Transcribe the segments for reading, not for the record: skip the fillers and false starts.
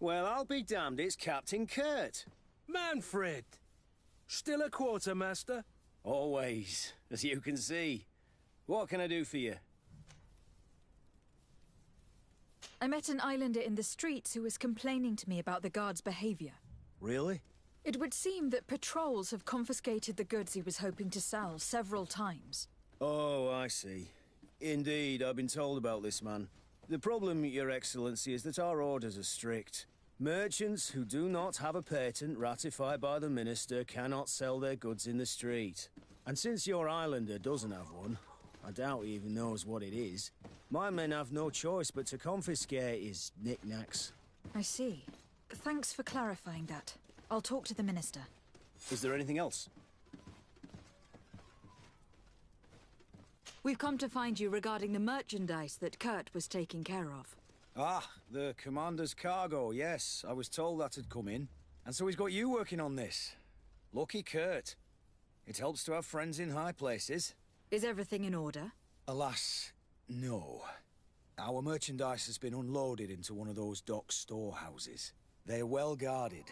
Well, I'll be damned, it's Captain Kurt. Manfred! Still a quartermaster? Always, as you can see. What can I do for you? I met an islander in the streets who was complaining to me about the guard's behavior. Really? It would seem that patrols have confiscated the goods he was hoping to sell several times. Oh, I see. Indeed, I've been told about this man. The problem, Your Excellency, is that our orders are strict. Merchants who do not have a patent ratified by the Minister cannot sell their goods in the street. And since your islander doesn't have one, I doubt he even knows what it is, my men have no choice but to confiscate his knickknacks. I see. Thanks for clarifying that. I'll talk to the Minister. Is there anything else? We've come to find you regarding the merchandise that Kurt was taking care of. Ah, the Commander's cargo, yes. I was told that had come in. And so he's got you working on this. Lucky Kurt. It helps to have friends in high places. Is everything in order? Alas, no. Our merchandise has been unloaded into one of those dock storehouses. They're well guarded.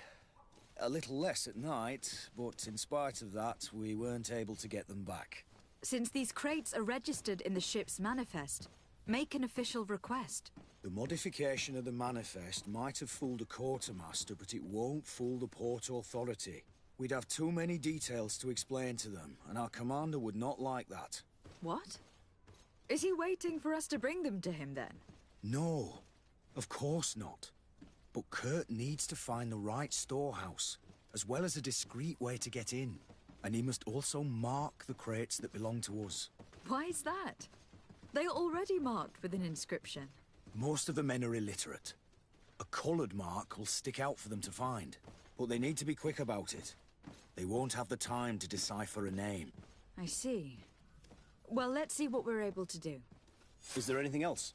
A little less at night, but in spite of that, we weren't able to get them back. Since these crates are registered in the ship's manifest, make an official request. The modification of the manifest might have fooled a quartermaster, but it won't fool the Port Authority. We'd have too many details to explain to them, and our commander would not like that. What? Is he waiting for us to bring them to him, then? No, of course not. But Kurt needs to find the right storehouse, as well as a discreet way to get in. And he must also mark the crates that belong to us. Why is that? They are already marked with an inscription. Most of the men are illiterate. A coloured mark will stick out for them to find, but they need to be quick about it. They won't have the time to decipher a name. I see. Well, let's see what we're able to do. Is there anything else?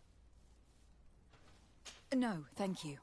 No, thank you.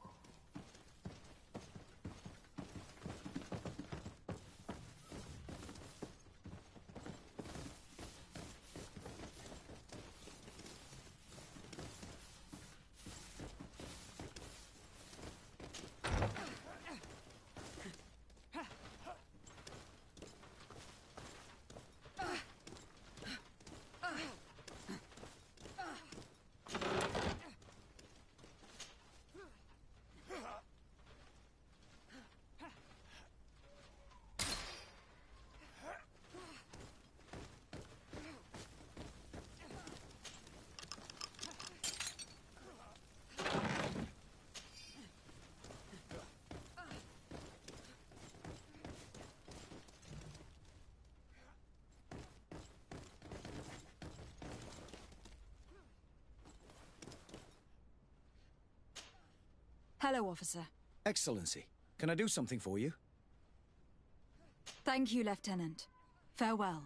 Hello, officer. Excellency, can I do something for you? Thank you, Lieutenant. Farewell.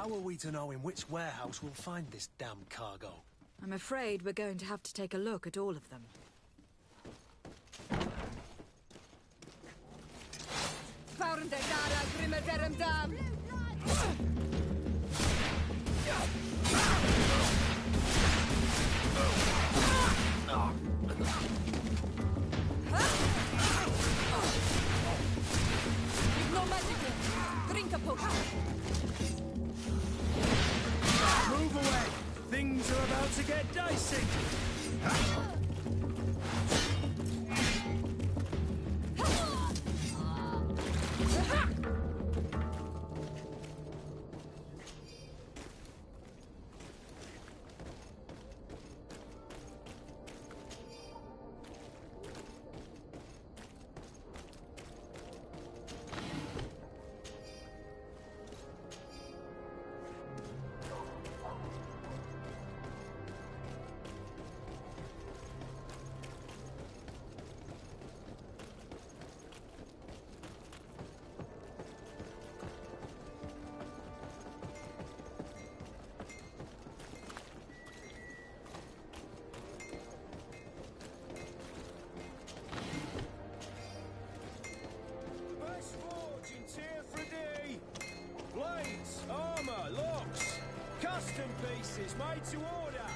How are we to know in which warehouse we'll find this damn cargo? I'm afraid we're going to have to take a look at all of them. Move away! Things are about to get dicey! Best forge in Tier 3D. Blades, armor, locks, custom pieces made to order.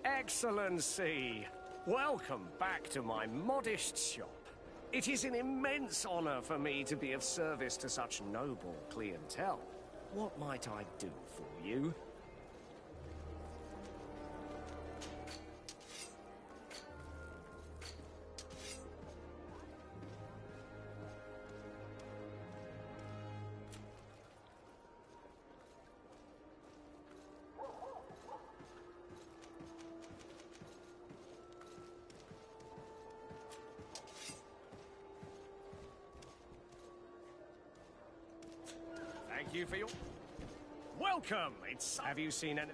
Excellency, welcome back to my modest shop. It is an immense honor for me to be of service to such noble clientele. What might I do for you? Thank you for your... Welcome! Have you seen any...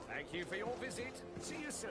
Thank you for your visit. See you soon.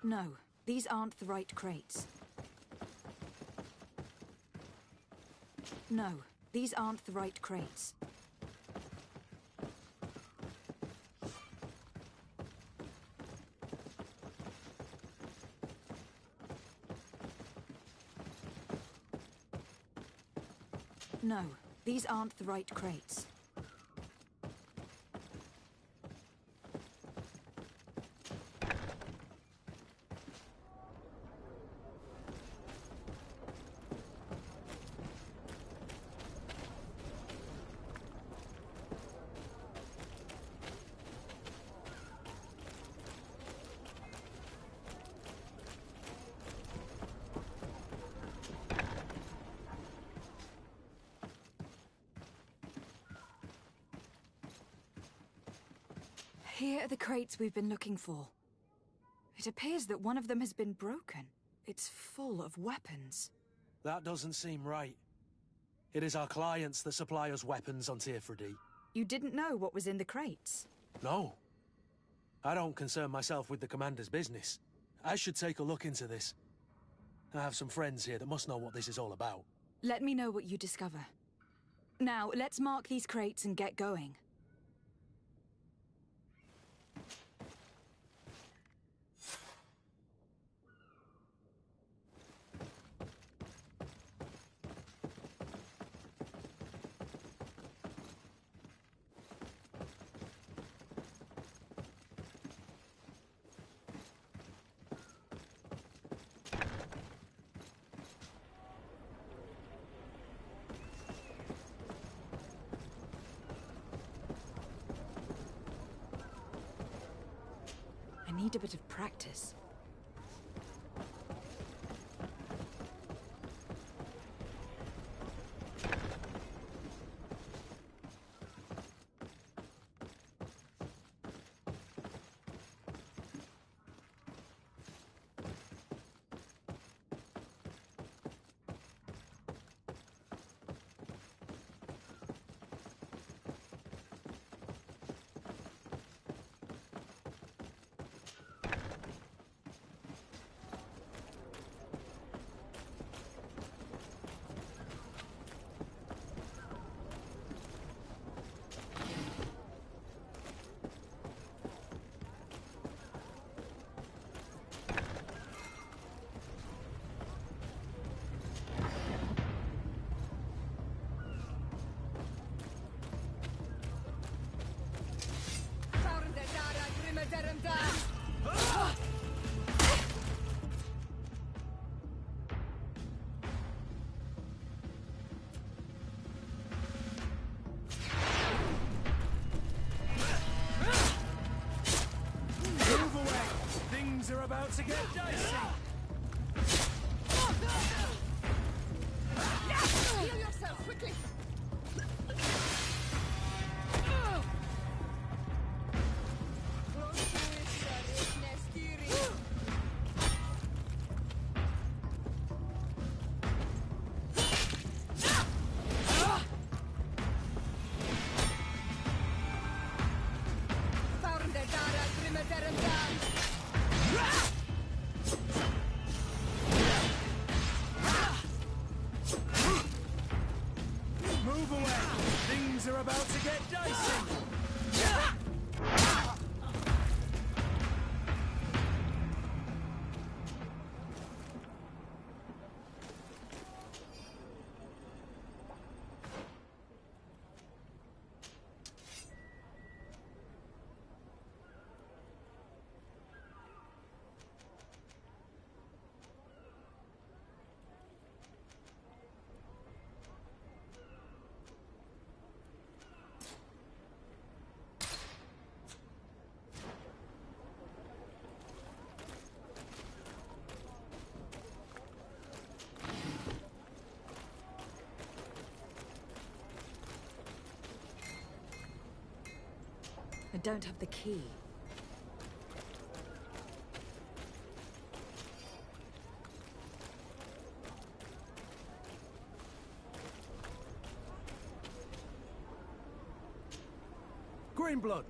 No, these aren't the right crates. No, these aren't the right crates. No, these aren't the right crates. Here are the crates we've been looking for. It appears that one of them has been broken. It's full of weapons. That doesn't seem right. It is our clients that supply us weapons on Teerfredi. You didn't know what was in the crates? No. I don't concern myself with the commander's business. I should take a look into this. I have some friends here that must know what this is all about. Let me know what you discover. Now, let's mark these crates and get going. I need a bit of practice. Move away! Things are about to get dicey! Heal yourself, quickly! I don't have the key. Greenblood,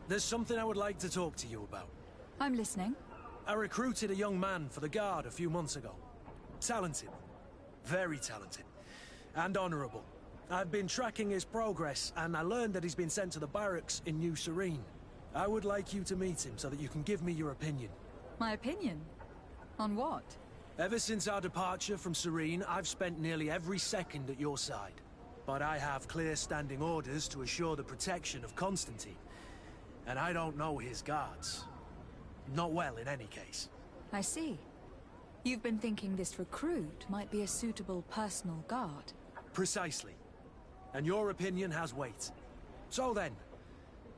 there's something I would like to talk to you about. I'm listening. I recruited a young man for the Guard a few months ago. Talented. Very talented. And honorable. I've been tracking his progress, and I learned that he's been sent to the barracks in New Serene. I would like you to meet him so that you can give me your opinion. My opinion? On what? Ever since our departure from Serene, I've spent nearly every second at your side. But I have clear standing orders to assure the protection of Constantine. And I don't know his guards. Not well, in any case. I see. You've been thinking this recruit might be a suitable personal guard. Precisely. And your opinion has weight. So then,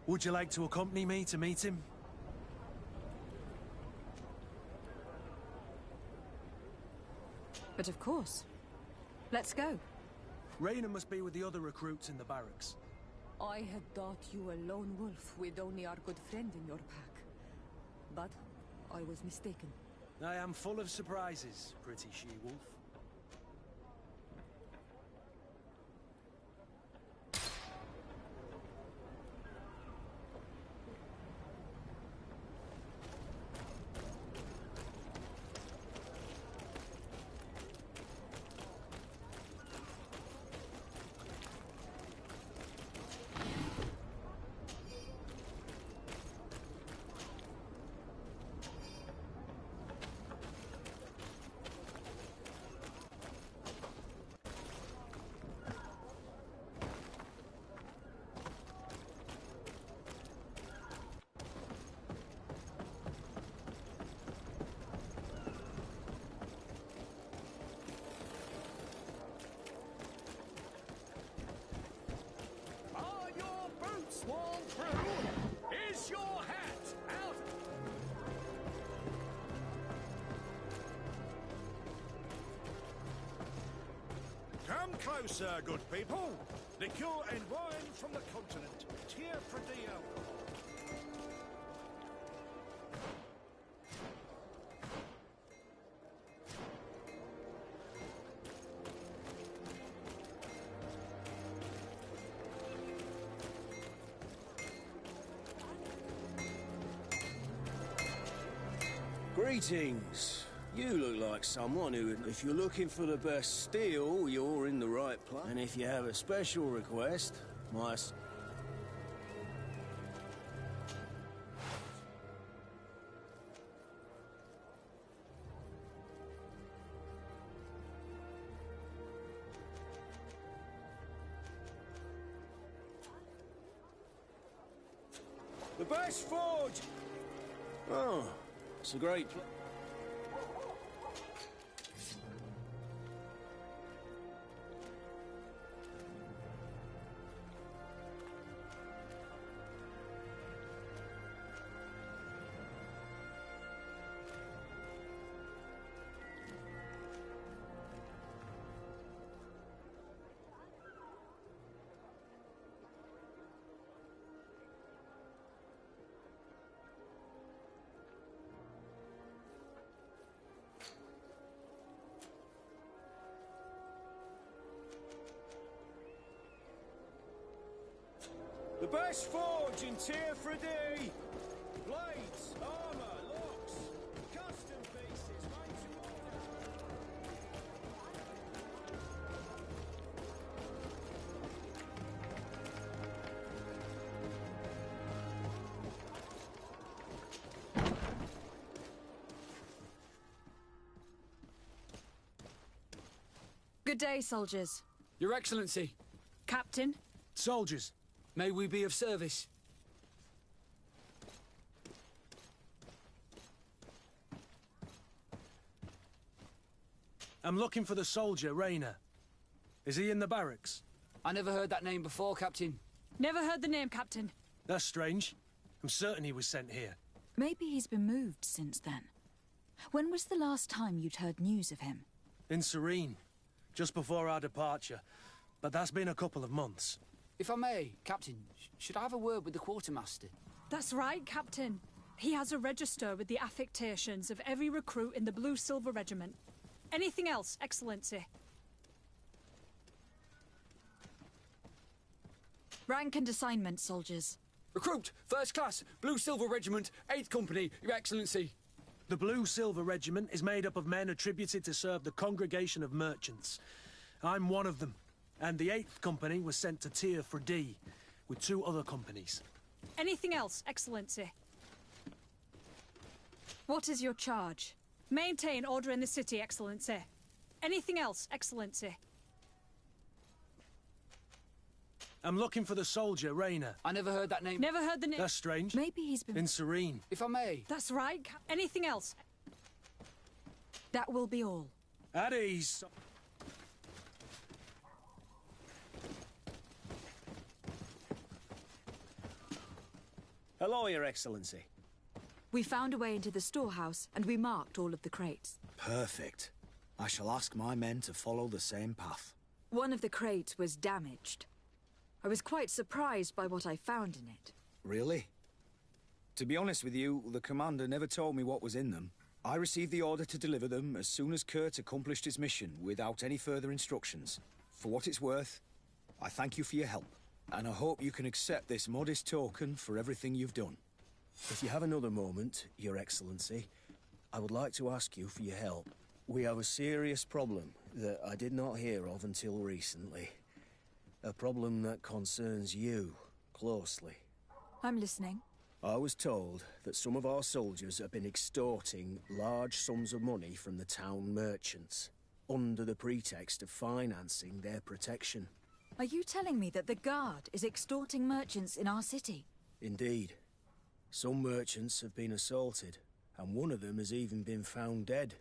would you like to accompany me to meet him? But of course. Let's go. Reyna must be with the other recruits in the barracks. I had thought you a lone wolf with only our good friend in your pack. But I was mistaken. I am full of surprises, pretty she-wolf. Are your boots worn through? Is your hat out? Come closer, good people. Liqueur and wine from the continent. Tier for the alcohol. Greetings. You look like someone who, if you're looking for the best steel, you're in the right place. And if you have a special request, my... The best forge! Oh, it's a great place. The best forge in Tier for D. Blades, armor, locks, custom pieces made to order. Good day, soldiers. Your Excellency, Captain? Soldiers, may we be of service? I'm looking for the soldier, Reyna. Is he in the barracks? I never heard that name before, Captain. Never heard the name, Captain. That's strange. I'm certain he was sent here. Maybe he's been moved since then. When was the last time you'd heard news of him? In Serene, just before our departure. But that's been a couple of months. If I may, Captain, should I have a word with the quartermaster? That's right, Captain. He has a register with the affectations of every recruit in the Blue Silver Regiment. Anything else, Excellency? Rank and assignment, soldiers. Recruit, first class, Blue Silver Regiment, 8th Company, Your Excellency. The Blue Silver Regiment is made up of men attributed to serve the Congregation of Merchants. I'm one of them, and the 8th Company was sent to Tier for D, with 2 other companies. Anything else, Excellency? What is your charge? Maintain order in the city, Excellency. Anything else, Excellency? I'm looking for the soldier, Rayner. I never heard that name. Never heard the name. That's strange. Maybe he's been... In Serene. If I may. That's right. Anything else? That will be all. At ease. Hello, Your Excellency. We found a way into the storehouse, and we marked all of the crates. Perfect. I shall ask my men to follow the same path. One of the crates was damaged. I was quite surprised by what I found in it. Really? To be honest with you, the commander never told me what was in them. I received the order to deliver them as soon as Kurt accomplished his mission, without any further instructions. For what it's worth, I thank you for your help, and I hope you can accept this modest token for everything you've done. If you have another moment, Your Excellency, I would like to ask you for your help. We have a serious problem that I did not hear of until recently. A problem that concerns you closely. I'm listening. I was told that some of our soldiers have been extorting large sums of money from the town merchants, under the pretext of financing their protection. Are you telling me that the Guard is extorting merchants in our city? Indeed. Some merchants have been assaulted, and one of them has even been found dead.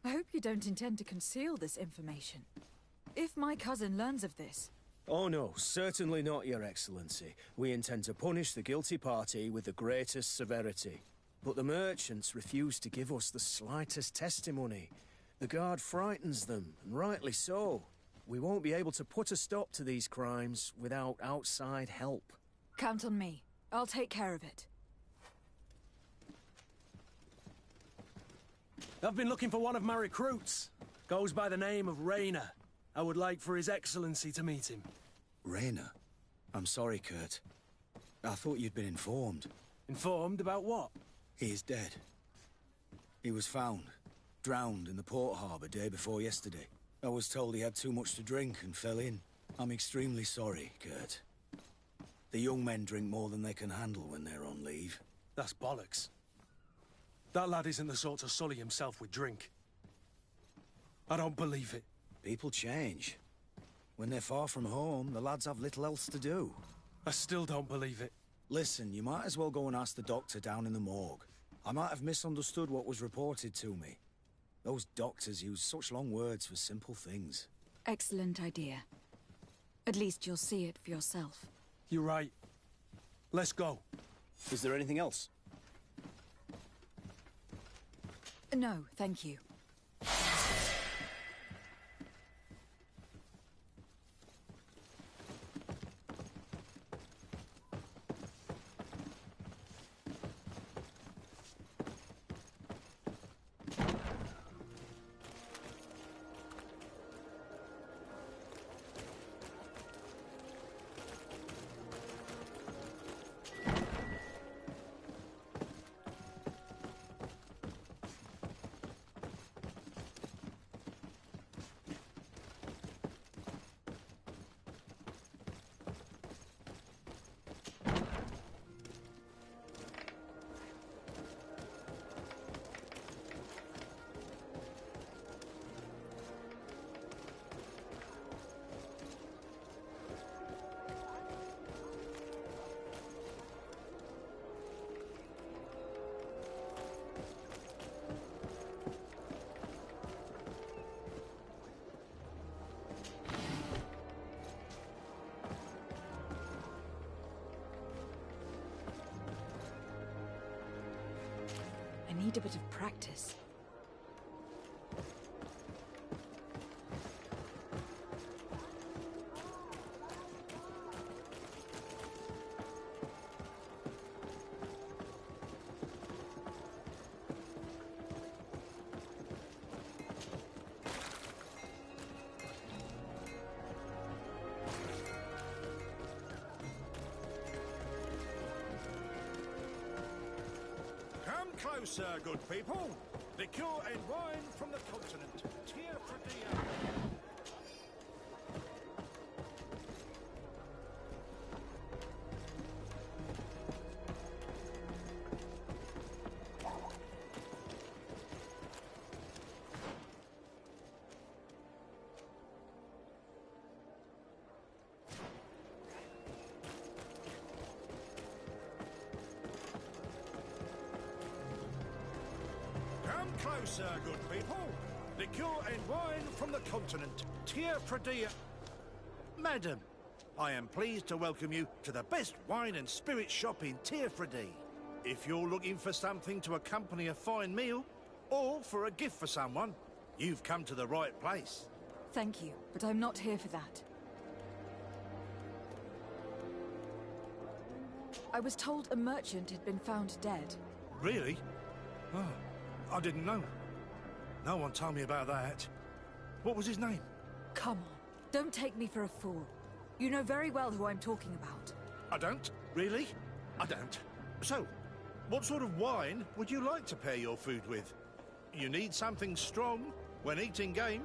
I hope you don't intend to conceal this information. If my cousin learns of this... Oh no, certainly not, Your Excellency. We intend to punish the guilty party with the greatest severity. But the merchants refuse to give us the slightest testimony. The Guard frightens them, and rightly so. We won't be able to put a stop to these crimes without outside help. Count on me. I'll take care of it. I've been looking for one of my recruits. Goes by the name of Rayner. I would like for His Excellency to meet him. Rayner? I'm sorry, Kurt. I thought you'd been informed. Informed about what? He is dead. He was found, drowned in the port harbour day before yesterday. I was told he had too much to drink and fell in. I'm extremely sorry, Kurt. The young men drink more than they can handle when they're on leave. That's bollocks. That lad isn't the sort to sully himself with drink. I don't believe it. People change. When they're far from home, the lads have little else to do. I still don't believe it. Listen, you might as well go and ask the doctor down in the morgue. I might have misunderstood what was reported to me. Those doctors use such long words for simple things. Excellent idea. At least you'll see it for yourself. You're right. Let's go. Is there anything else? No, thank you. I need a bit of practice. closer, good people. Liqueur and wine from the continent. Tierra Pradilla. Come closer, good people. Liqueur and wine from the continent. Tierra Pradilla. Madam, I am pleased to welcome you to the best wine and spirit shop in Tierra Pradilla. If you're looking for something to accompany a fine meal, or for a gift for someone, you've come to the right place. Thank you, but I'm not here for that. I was told a merchant had been found dead. Really? Oh, I didn't know. No one told me about that. What was his name? Come on, don't take me for a fool. You know very well who I'm talking about. I don't. Really? I don't. So, what sort of wine would you like to pair your food with? You need something strong when eating game?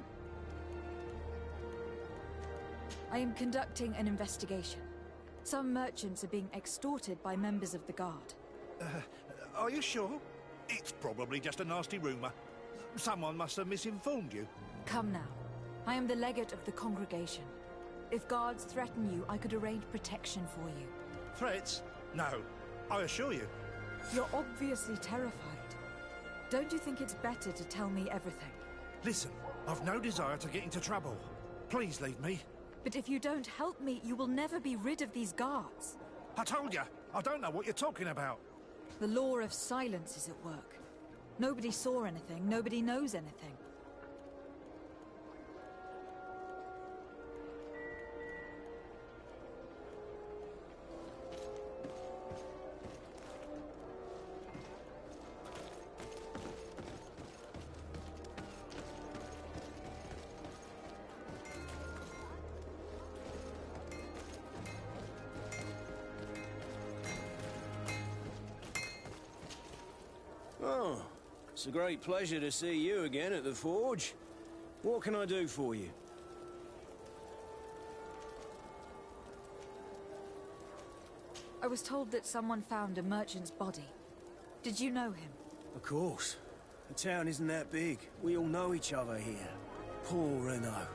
I am conducting an investigation. Some merchants are being extorted by members of the Guard. Are you sure? It's probably just a nasty rumour. Someone must have misinformed you. Come now. I am the legate of the congregation. If guards threaten you, I could arrange protection for you. Threats? No. I assure you. You're obviously terrified. Don't you think it's better to tell me everything? Listen, I've no desire to get into trouble. Please leave me. But if you don't help me, you will never be rid of these guards. I told you, I don't know what you're talking about. The law of silence is at work. Nobody saw anything, nobody knows anything. Oh, it's a great pleasure to see you again at the Forge. What can I do for you? I was told that someone found a merchant's body. Did you know him? Of course. The town isn't that big. We all know each other here. Paul Renault.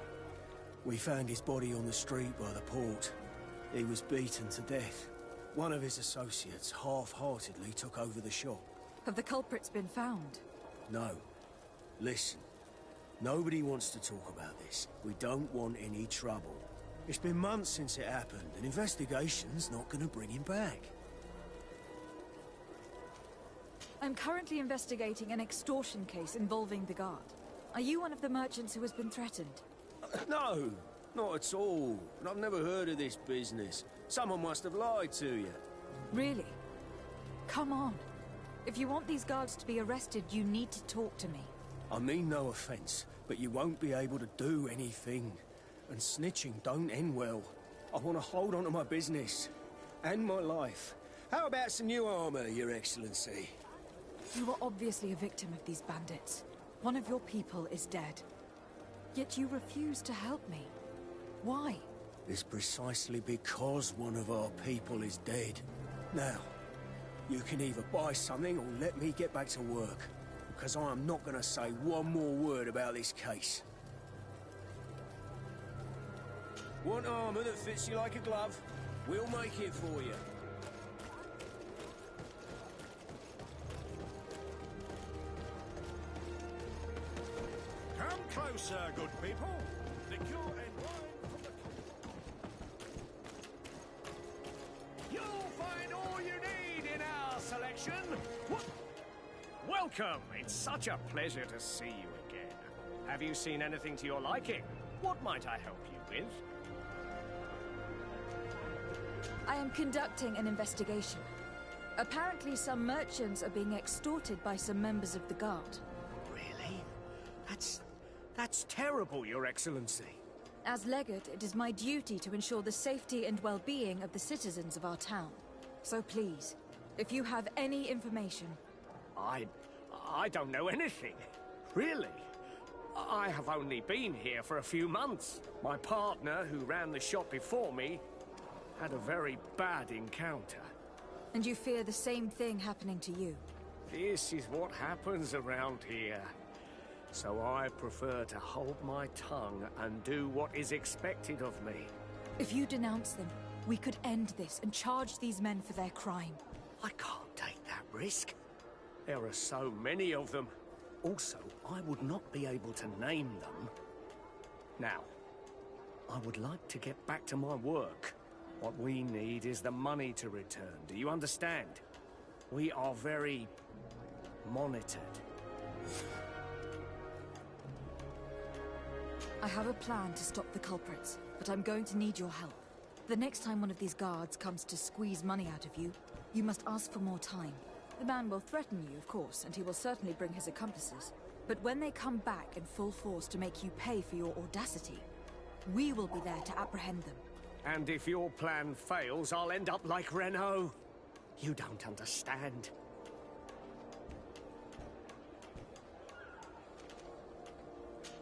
We found his body on the street by the port. He was beaten to death. One of his associates half-heartedly took over the shop. Have the culprits been found? No. Listen. Nobody wants to talk about this. We don't want any trouble. It's been months since it happened. An investigation's not gonna bring him back. I'm currently investigating an extortion case involving the Guard. Are you one of the merchants who has been threatened? No, not at all. And I've never heard of this business. Someone must have lied to you. Really? Come on. If you want these guards to be arrested, you need to talk to me. I mean no offense, but you won't be able to do anything. And snitching don't end well. I want to hold on to my business. And my life. How about some new armor, Your Excellency? You were obviously a victim of these bandits. One of your people is dead. Yet you refuse to help me. Why? It's precisely because one of our people is dead. Now, you can either buy something or let me get back to work. Because I am not going to say one more word about this case. Want armor that fits you like a glove? We'll make it for you. Come closer, good people. Liqueur and wine from the continent. You'll find all you need in our selection. Welcome. It's such a pleasure to see you again. Have you seen anything to your liking? What might I help you with? I am conducting an investigation. Apparently some merchants are being extorted by some members of the Guard. Really? That's terrible, Your Excellency. As legate, it is my duty to ensure the safety and well-being of the citizens of our town. So please, if you have any information, I don't know anything. Really. I have only been here for a few months. My partner, who ran the shop before me, had a very bad encounter. And you fear the same thing happening to you? This is what happens around here. So I prefer to hold my tongue and do what is expected of me. If you denounce them, we could end this and charge these men for their crime. I can't take that risk. There are so many of them. Also, I would not be able to name them. Now, I would like to get back to my work. What we need is the money to return. Do you understand? We are very monitored. I have a plan to stop the culprits, but I'm going to need your help. The next time one of these guards comes to squeeze money out of you, you must ask for more time. The man will threaten you, of course, and he will certainly bring his accomplices. But when they come back in full force to make you pay for your audacity, we will be there to apprehend them. And if your plan fails, I'll end up like Renault. You don't understand.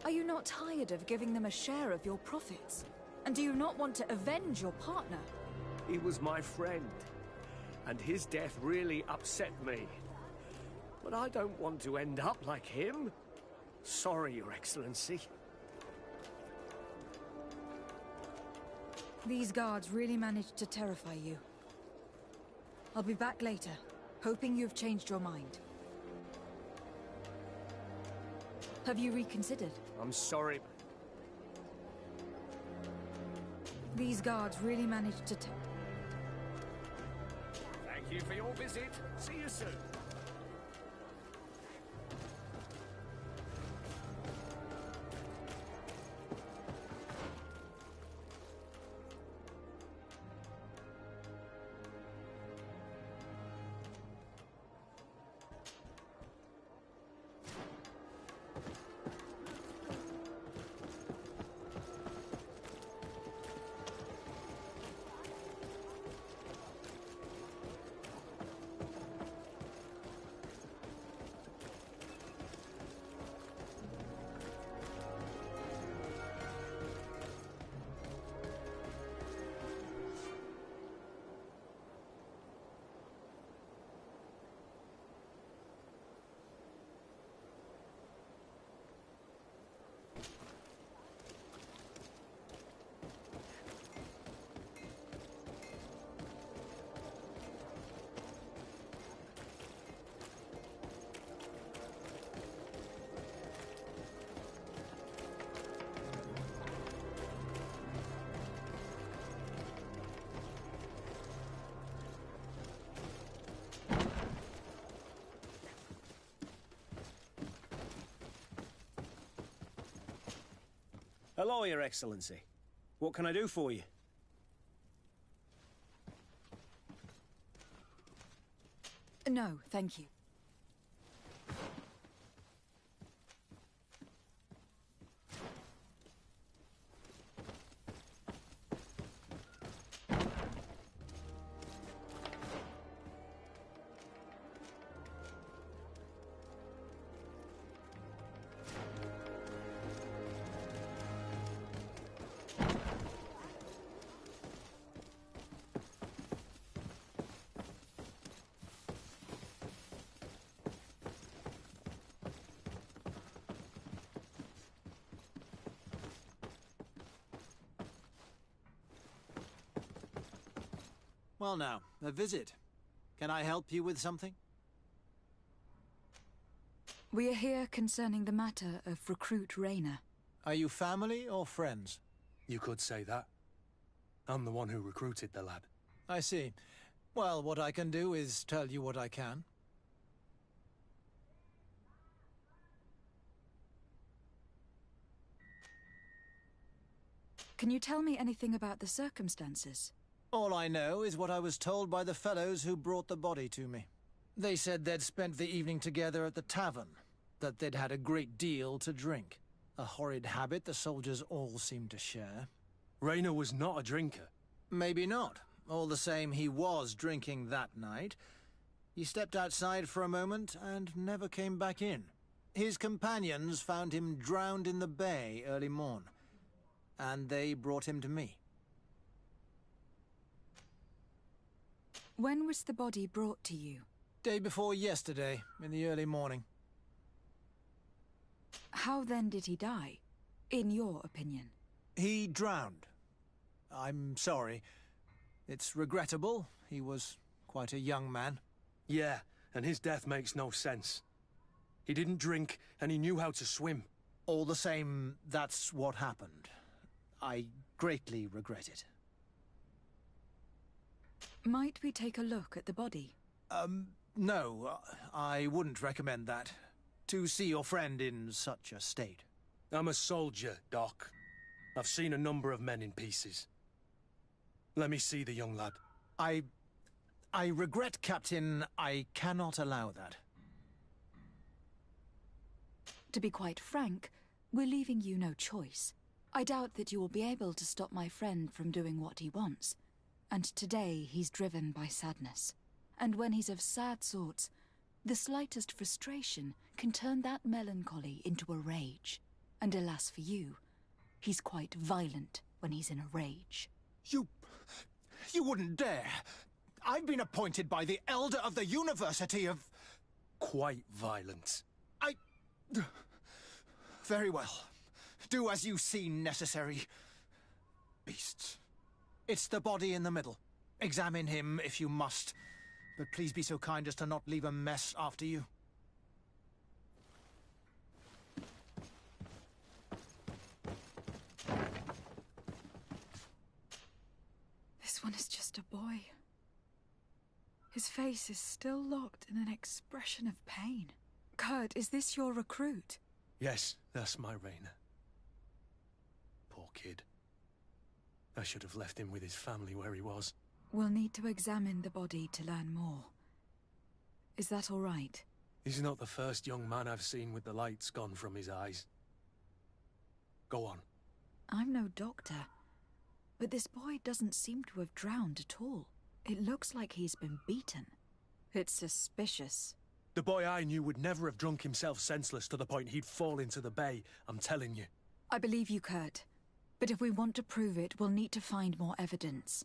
Are you not tired of giving them a share of your profits? And do you not want to avenge your partner? He was my friend, and his death really upset me. But I don't want to end up like him. Sorry, Your Excellency. These guards really managed to terrify you. I'll be back later, hoping you've changed your mind. Have you reconsidered? I'm sorry. These guards really managed to Thank you for your visit. See you soon. Hello, Your Excellency. What can I do for you? No, thank you. Well now, a visit. Can I help you with something? We are here concerning the matter of Recruit Rayner. Are you family or friends? You could say that. I'm the one who recruited the lad. I see. Well, what I can do is tell you what I can. Can you tell me anything about the circumstances? All I know is what I was told by the fellows who brought the body to me. They said they'd spent the evening together at the tavern, that they'd had a great deal to drink. A horrid habit the soldiers all seemed to share. Rayner was not a drinker. Maybe not. All the same, he was drinking that night. He stepped outside for a moment and never came back in. His companions found him drowned in the bay early morn, and they brought him to me. When was the body brought to you? Day before yesterday, in the early morning. How then did he die, in your opinion? He drowned. I'm sorry. It's regrettable. He was quite a young man. Yeah, and his death makes no sense. He didn't drink, and he knew how to swim. All the same, that's what happened. I greatly regret it. Might we take a look at the body? No, I wouldn't recommend that. To see your friend in such a state. I'm a soldier, Doc. I've seen a number of men in pieces. Let me see the young lad. I regret, Captain. I cannot allow that. To be quite frank, we're leaving you no choice. I doubt that you will be able to stop my friend from doing what he wants. And today he's driven by sadness. And when he's of sad sorts, the slightest frustration can turn that melancholy into a rage. And alas for you, he's quite violent when he's in a rage. You wouldn't dare! I've been appointed by the Elder of the University of... Quite violent. Very well. Do as you see necessary. Beasts. It's the body in the middle. Examine him if you must. But please be so kind as to not leave a mess after you. This one is just a boy. His face is still locked in an expression of pain. Kurt, is this your recruit? Yes, that's my Rainer. Poor kid. I should have left him with his family where he was. We'll need to examine the body to learn more. Is that all right? He's not the first young man I've seen with the lights gone from his eyes. Go on. I'm no doctor, but this boy doesn't seem to have drowned at all. It looks like he's been beaten. It's suspicious. The boy I knew would never have drunk himself senseless to the point he'd fall into the bay, I'm telling you. I believe you, Kurt. But if we want to prove it, we'll need to find more evidence.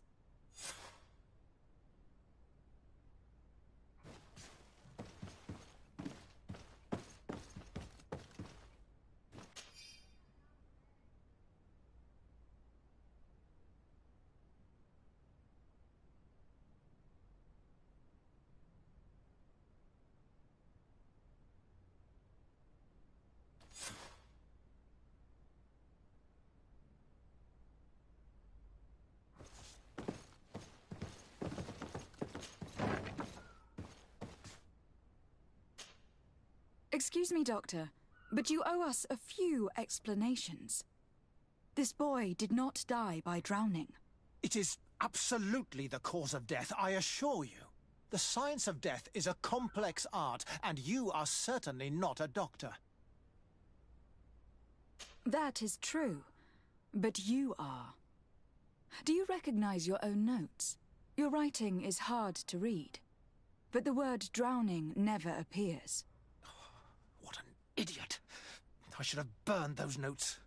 Excuse me, Doctor, but you owe us a few explanations. This boy did not die by drowning. It is absolutely the cause of death, I assure you. The science of death is a complex art, and you are certainly not a doctor. That is true, but you are. Do you recognize your own notes? Your writing is hard to read, but the word drowning never appears. What an idiot. I should have burned those notes.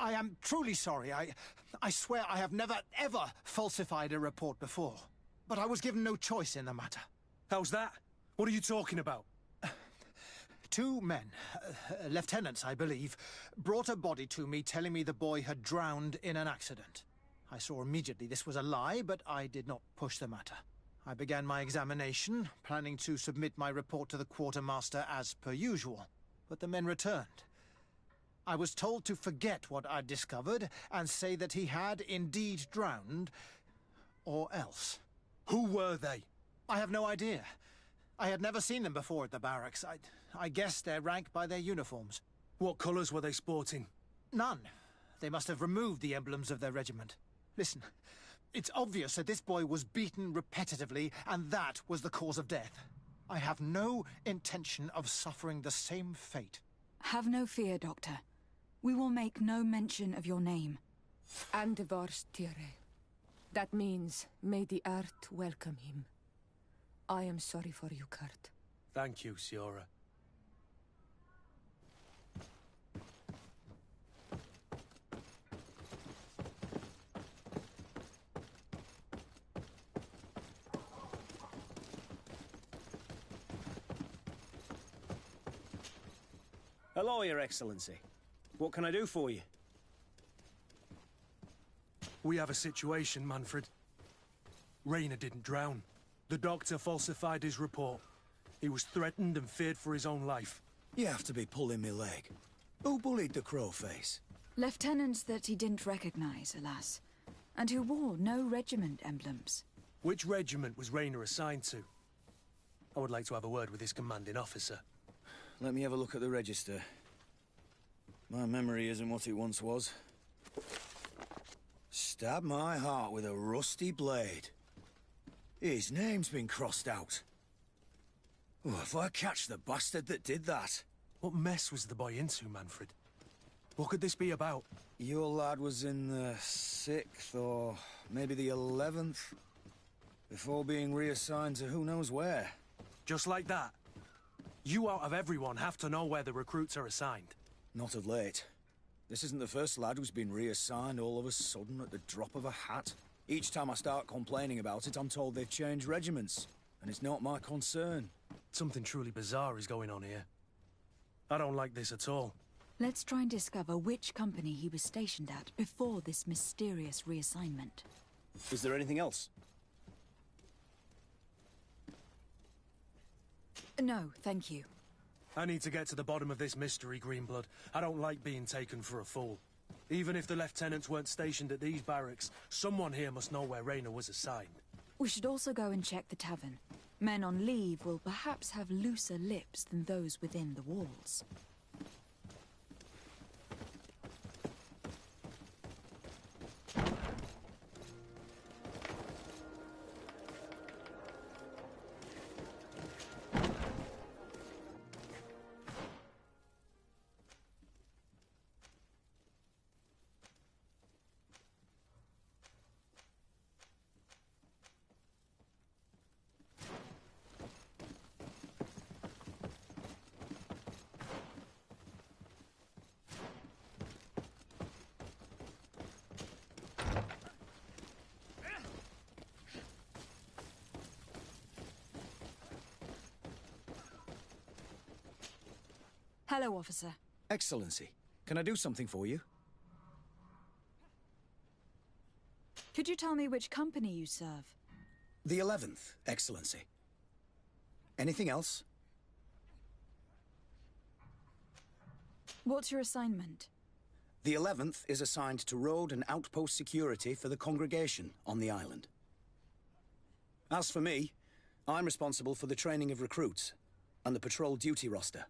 I am truly sorry. I swear I have never, ever falsified a report before. But I was given no choice in the matter. How's that? What are you talking about? 2 men, lieutenants, I believe, brought a body to me telling me the boy had drowned in an accident. I saw immediately this was a lie, but I did not push the matter. I began my examination, planning to submit my report to the quartermaster as per usual. But the men returned. I was told to forget what I'd discovered and say that he had indeed drowned, or else. Who were they? I have no idea. I had never seen them before at the barracks. I guessed their rank by their uniforms. What colours were they sporting? None. They must have removed the emblems of their regiment. Listen, it's obvious that this boy was beaten repetitively, and that was the cause of death. I have no intention of suffering the same fate. Have no fear, Doctor. We will make no mention of your name. Andvarstire. That means, may the earth welcome him. I am sorry for you, Kurt. Thank you, Siora. Hello, Your Excellency. What can I do for you? We have a situation, Manfred. Rayner didn't drown. The doctor falsified his report. He was threatened and feared for his own life. You have to be pulling me leg. Who bullied the crowface? Lieutenants that he didn't recognize, alas. And who wore no regiment emblems. Which regiment was Rayner assigned to? I would like to have a word with his commanding officer. Let me have a look at the register. My memory isn't what it once was. Stab my heart with a rusty blade. His name's been crossed out. Oh, if I catch the bastard that did that. What mess was the boy into, Manfred? What could this be about? Your lad was in the 6th or maybe the 11th, before being reassigned to who knows where. Just like that? You out of everyone have to know where the recruits are assigned. Not of late. This isn't the first lad who's been reassigned all of a sudden at the drop of a hat. Each time I start complaining about it, I'm told they've changed regiments, and it's not my concern. Something truly bizarre is going on here. I don't like this at all. Let's try and discover which company he was stationed at before this mysterious reassignment. Is there anything else? No, thank you. I need to get to the bottom of this mystery, Greenblood. I don't like being taken for a fool. Even if the lieutenants weren't stationed at these barracks, someone here must know where Rayner was assigned. We should also go and check the tavern. Men on leave will perhaps have looser lips than those within the walls. Hello, officer. Excellency, can I do something for you? Could you tell me which company you serve? The 11th, Excellency. Anything else? What's your assignment? The 11th is assigned to road and outpost security for the congregation on the island. As for me, I'm responsible for the training of recruits and the patrol duty roster.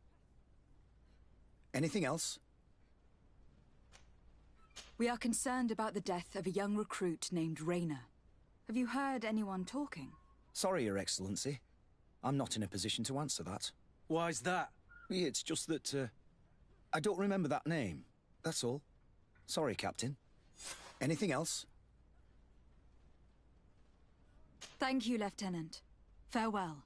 Anything else? We are concerned about the death of a young recruit named Rayner. Have you heard anyone talking? Sorry, Your Excellency. I'm not in a position to answer that. Why's that? It's just that, I don't remember that name. That's all. Sorry, Captain. Anything else? Thank you, Lieutenant. Farewell.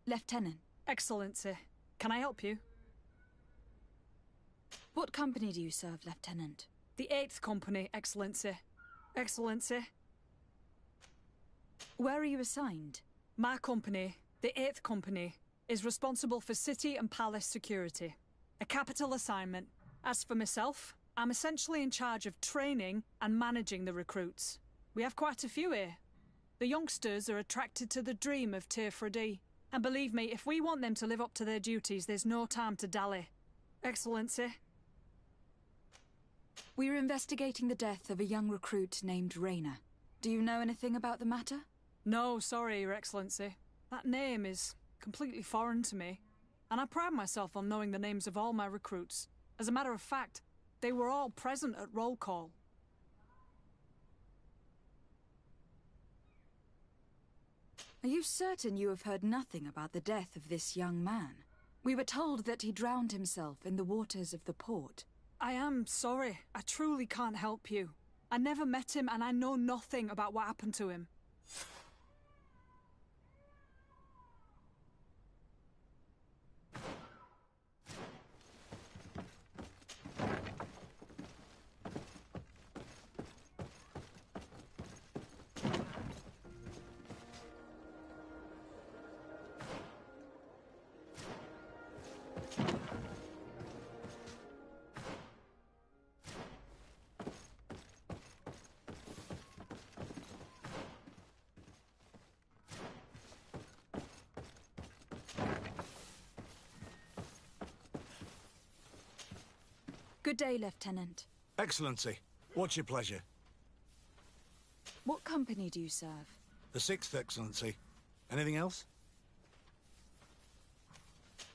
Lieutenant. Excellency, can I help you? What company do you serve, Lieutenant? The 8th Company, Excellency. Excellency. Where are you assigned? My company, the 8th Company, is responsible for city and palace security. A capital assignment. As for myself, I'm essentially in charge of training and managing the recruits. We have quite a few here. The youngsters are attracted to the dream of Teerfredi. And believe me, if we want them to live up to their duties, there's no time to dally. Excellency. We're investigating the death of a young recruit named Rayner. Do you know anything about the matter? No, sorry, Your Excellency. That name is completely foreign to me. And I pride myself on knowing the names of all my recruits. As a matter of fact, they were all present at roll call. Are you certain you have heard nothing about the death of this young man? We were told that he drowned himself in the waters of the port. I am sorry. I truly can't help you. I never met him and I know nothing about what happened to him. Good day, Lieutenant. Excellency, what's your pleasure? What company do you serve? The 6th, Excellency. Anything else?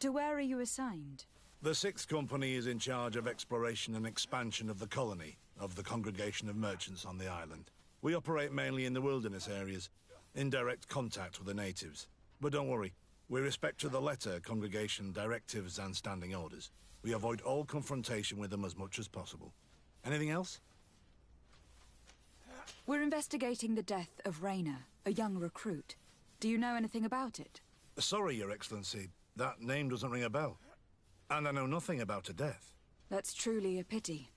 To where are you assigned? The 6th Company is in charge of exploration and expansion of the colony of the Congregation of Merchants on the island. We operate mainly in the wilderness areas, in direct contact with the natives. But don't worry, we respect to the letter Congregation directives and standing orders. We avoid all confrontation with them as much as possible. Anything else? We're investigating the death of Rayner, a young recruit. Do you know anything about it? Sorry, Your Excellency. That name doesn't ring a bell. And I know nothing about a death. That's truly a pity.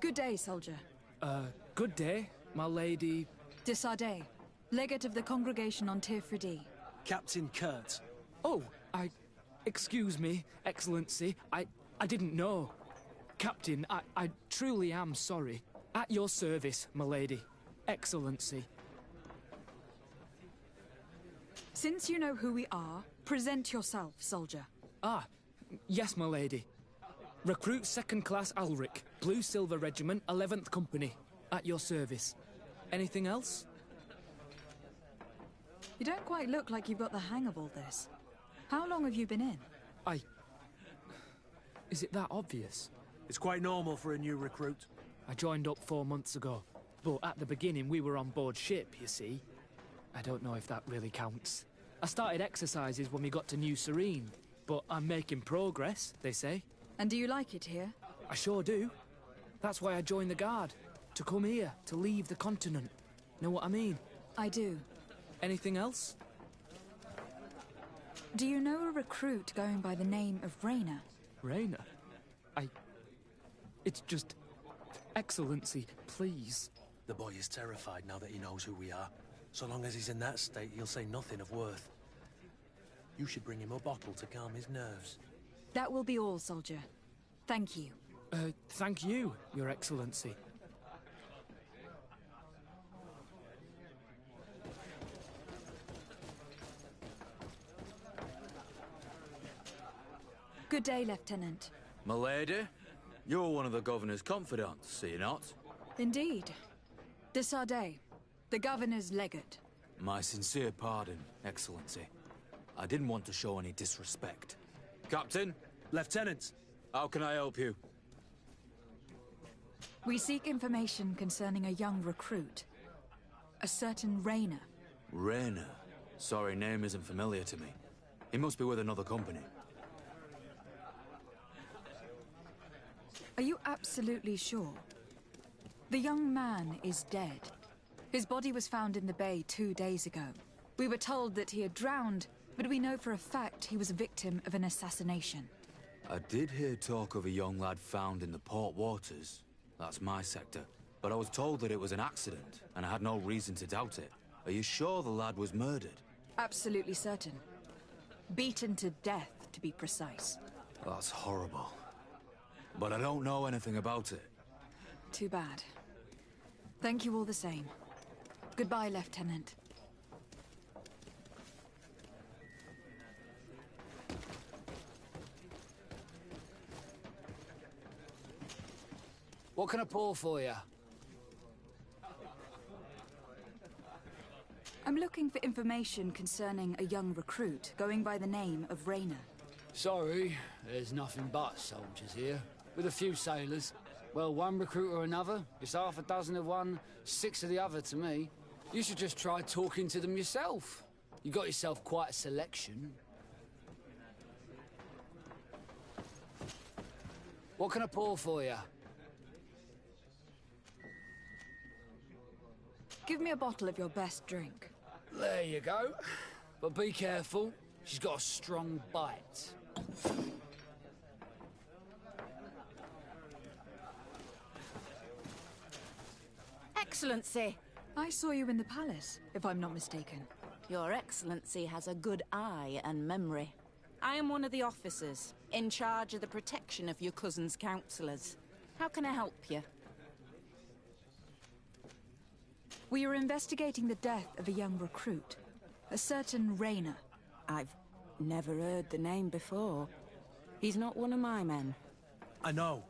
Good day, soldier. Good day, my lady. De Sardet, legate of the Congregation on Teerfredi. Captain Kurt. Oh, excuse me, Excellency. I didn't know. Captain, I truly am sorry. At your service, my lady. Excellency. Since you know who we are, present yourself, soldier. Ah, yes, my lady. Recruit 2nd Class Alric, Blue Silver Regiment, 11th Company. At your service. Anything else? You don't quite look like you've got the hang of all this. How long have you been in? Is it that obvious? It's quite normal for a new recruit. I joined up 4 months ago. But at the beginning, we were on board ship, you see. I don't know if that really counts. I started exercises when we got to New Serene. But I'm making progress, they say. And do you like it here? I sure do. That's why I joined the Guard. To come here, to leave the continent. Know what I mean? I do. Anything else? Do you know a recruit going by the name of Rayner? Rayner? It's just... Excellency, please. The boy is terrified now that he knows who we are. So long as he's in that state, he'll say nothing of worth. You should bring him a bottle to calm his nerves. That will be all, soldier. Thank you. Thank you, Your Excellency. Good day, Lieutenant. Milady, you're one of the governor's confidants, see you not? Indeed. De Sardet, the governor's legate. My sincere pardon, Excellency. I didn't want to show any disrespect. Captain? Lieutenant! How can I help you? We seek information concerning a young recruit. A certain Rayner. Rayner? Sorry, name isn't familiar to me. He must be with another company. Are you absolutely sure? The young man is dead. His body was found in the bay 2 days ago. We were told that he had drowned, but we know for a fact he was a victim of an assassination. I did hear talk of a young lad found in the port waters. That's my sector. But I was told that it was an accident, and I had no reason to doubt it. Are you sure the lad was murdered? Absolutely certain. Beaten to death, to be precise. That's horrible. But I don't know anything about it. Too bad. Thank you all the same. Goodbye, Lieutenant. What can I pour for you? I'm looking for information concerning a young recruit going by the name of Rayner. Sorry, there's nothing but soldiers here, with a few sailors. Well, one recruit or another, it's half a dozen of one, 6 of the other to me. You should just try talking to them yourself. You got yourself quite a selection. What can I pour for you? Give me a bottle of your best drink. There you go. But be careful, she's got a strong bite. Excellency! I saw you in the palace, if I'm not mistaken. Your Excellency has a good eye and memory. I am one of the officers, in charge of the protection of your cousin's councillors. How can I help you? We are investigating the death of a young recruit, a certain Rayner. I've never heard the name before. He's not one of my men. I know,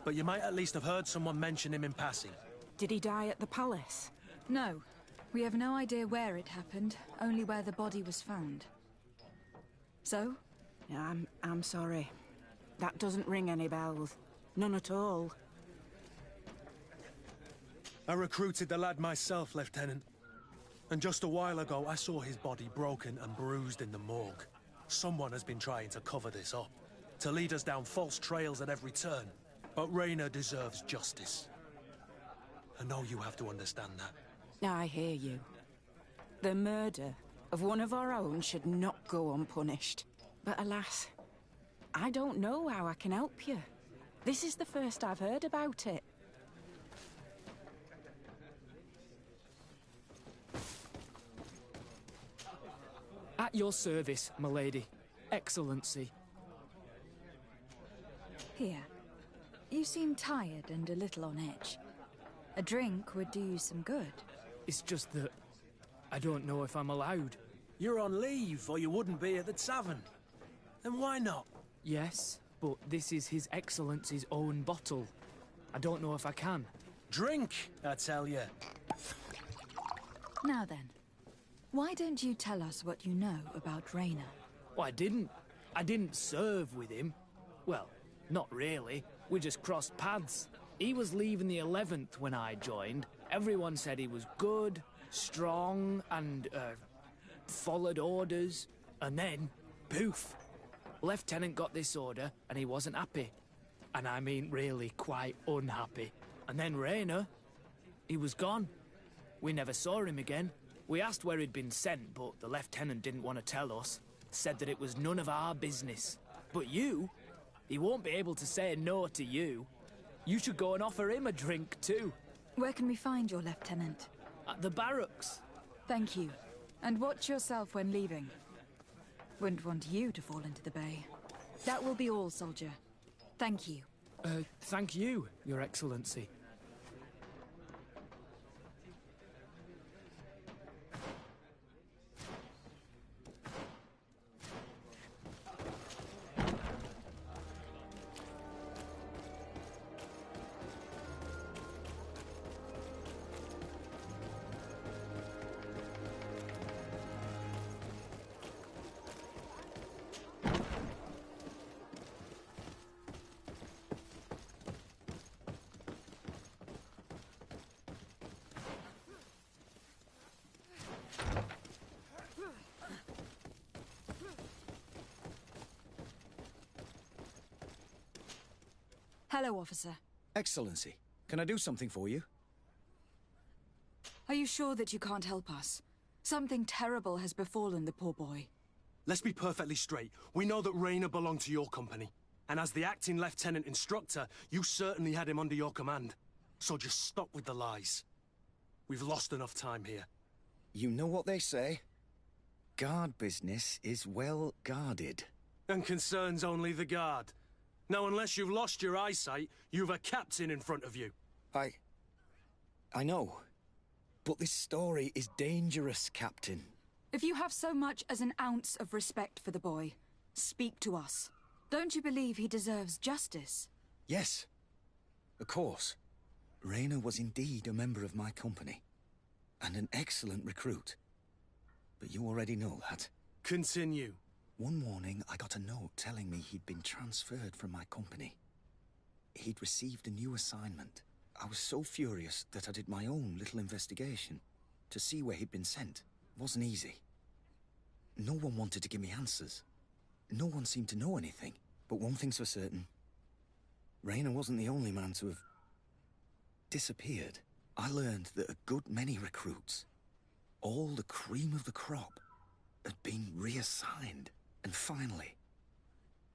but you might at least have heard someone mention him in passing. Did he die at the palace? No. We have no idea where it happened, only where the body was found. So? I'm sorry. That doesn't ring any bells. None at all. I recruited the lad myself, Lieutenant. And just a while ago, I saw his body broken and bruised in the morgue. Someone has been trying to cover this up, to lead us down false trails at every turn. But Rayner deserves justice. I know you have to understand that. I hear you. The murder of one of our own should not go unpunished. But alas, I don't know how I can help you. This is the first I've heard about it. At your service, milady. Excellency. Here. You seem tired and a little on edge. A drink would do you some good. It's just that I don't know if I'm allowed. You're on leave, or you wouldn't be at the tavern. Then why not? Yes, but this is His Excellency's own bottle. I don't know if I can. Drink, I tell you. Now then, why don't you tell us what you know about Rayner? Well, I didn't serve with him. Well, not really. We just crossed paths. He was leaving the 11th when I joined. Everyone said he was good, strong, and, followed orders. And then, poof. Lieutenant got this order, and he wasn't happy. And I mean really quite unhappy. And then Rayner, he was gone. We never saw him again. We asked where he'd been sent, but the lieutenant didn't want to tell us. Said that it was none of our business. But you, he won't be able to say no to you. You should go and offer him a drink too. Where can we find your lieutenant? At the barracks. Thank you. And watch yourself when leaving. Wouldn't want you to fall into the bay. That will be all, soldier. Thank you. Thank you, Your Excellency. Hello, officer. Excellency, can I do something for you? Are you sure that you can't help us? Something terrible has befallen the poor boy. Let's be perfectly straight. We know that Rayner belonged to your company. And as the acting lieutenant instructor, you certainly had him under your command. So just stop with the lies. We've lost enough time here. You know what they say? Guard business is well guarded. And concerns only the guard. Now, unless you've lost your eyesight, you've a captain in front of you. I know. But this story is dangerous, Captain. If you have so much as an ounce of respect for the boy, speak to us. Don't you believe he deserves justice? Yes. Of course. Rayner was indeed a member of my company. And an excellent recruit. But you already know that. Continue. One morning, I got a note telling me he'd been transferred from my company. He'd received a new assignment. I was so furious that I did my own little investigation to see where he'd been sent. It wasn't easy. No one wanted to give me answers. No one seemed to know anything. But one thing's for certain. Rayner wasn't the only man to have disappeared. I learned that a good many recruits, all the cream of the crop, had been reassigned. And finally,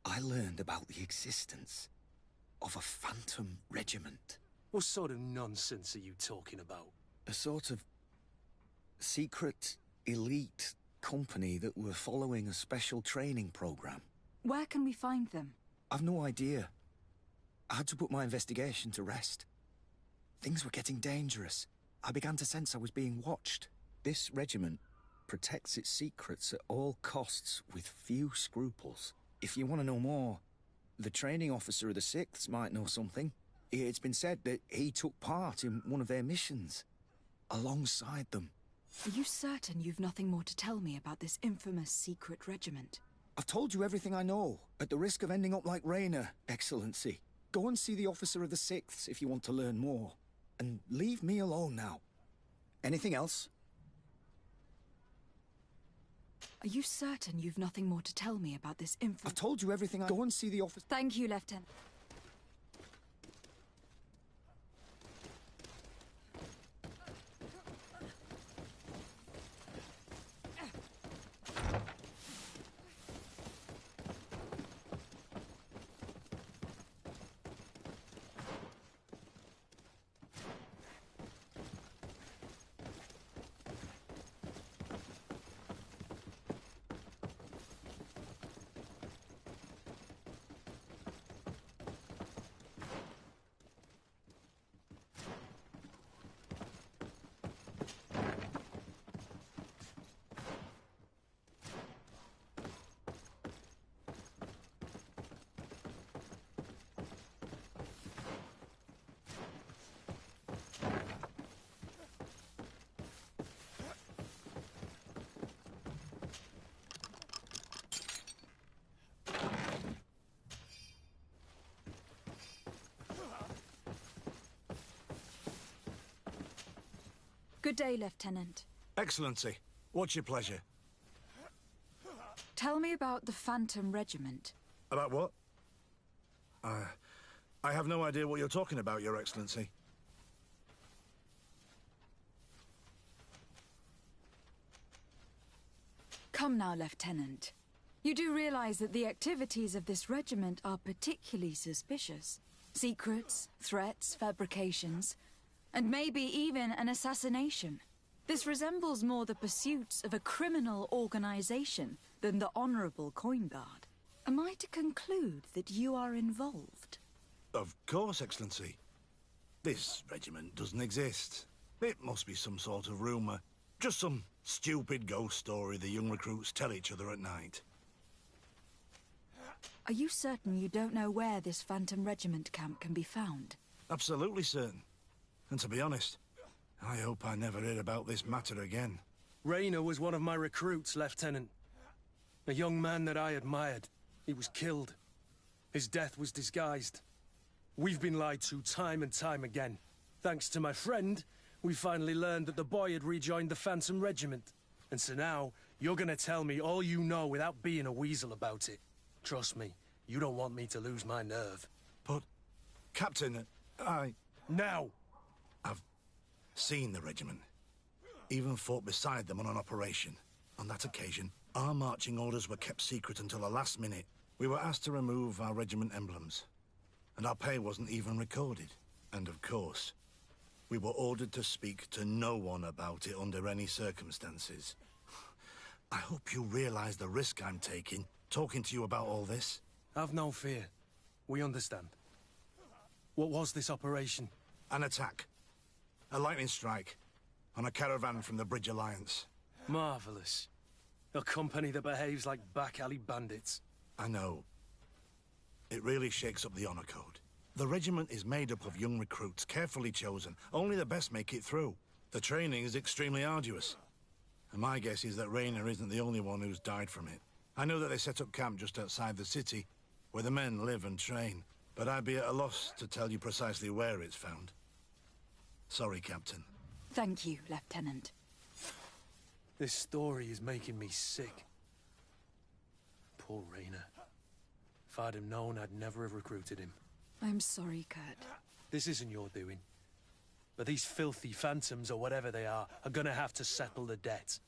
I learned about the existence of a phantom regiment. What sort of nonsense are you talking about? A sort of secret, elite company that were following a special training program. Where can we find them? I've no idea. I had to put my investigation to rest. Things were getting dangerous. I began to sense I was being watched. This regiment protects its secrets at all costs with few scruples. If you want to know more, the training officer of the 6th might know something. It's been said that he took part in one of their missions, alongside them. Are you certain you've nothing more to tell me about this infamous secret regiment? I've told you everything I know, at the risk of ending up like Rayner, Excellency. Go and see the officer of the 6th if you want to learn more. And leave me alone now. Anything else? Are you certain you've nothing more to tell me about this info? I've told you everything I... Go and see the officer... Thank you, Lieutenant. Good day, Lieutenant. Excellency, what's your pleasure? Tell me about the Phantom Regiment. About what? I have no idea what you're talking about, Your Excellency. Come now, Lieutenant. You do realize that the activities of this regiment are particularly suspicious. Secrets, threats, fabrications, and maybe even an assassination. This resembles more the pursuits of a criminal organization than the Honorable Coin Guard. Am I to conclude that you are involved? Of course, Excellency. This regiment doesn't exist. It must be some sort of rumour. Just some stupid ghost story the young recruits tell each other at night. Are you certain you don't know where this Phantom Regiment camp can be found? Absolutely certain. And to be honest, I hope I never hear about this matter again. Rayner was one of my recruits, Lieutenant. A young man that I admired. He was killed. His death was disguised. We've been lied to time and time again. Thanks to my friend, we finally learned that the boy had rejoined the Phantom Regiment. And so now, you're gonna tell me all you know without being a weasel about it. Trust me, you don't want me to lose my nerve. But, Captain, Now! I've seen the regiment. Even fought beside them on an operation. On that occasion, our marching orders were kept secret until the last minute. We were asked to remove our regiment emblems. And our pay wasn't even recorded. And of course, we were ordered to speak to no one about it under any circumstances. I hope you realize the risk I'm taking, talking to you about all this. Have no fear. We understand. What was this operation? An attack. A lightning strike. On a caravan from the Bridge Alliance. Marvelous. A company that behaves like back-alley bandits. I know. It really shakes up the honor code. The regiment is made up of young recruits, carefully chosen. Only the best make it through. The training is extremely arduous. And my guess is that Rayner isn't the only one who's died from it. I know that they set up camp just outside the city, where the men live and train. But I'd be at a loss to tell you precisely where it's found. Sorry, Captain. Thank you, Lieutenant. This story is making me sick. Poor Rayner. If I'd have known, I'd never have recruited him. I'm sorry, Kurt. This isn't your doing. But these filthy phantoms, or whatever they are gonna have to settle the debt.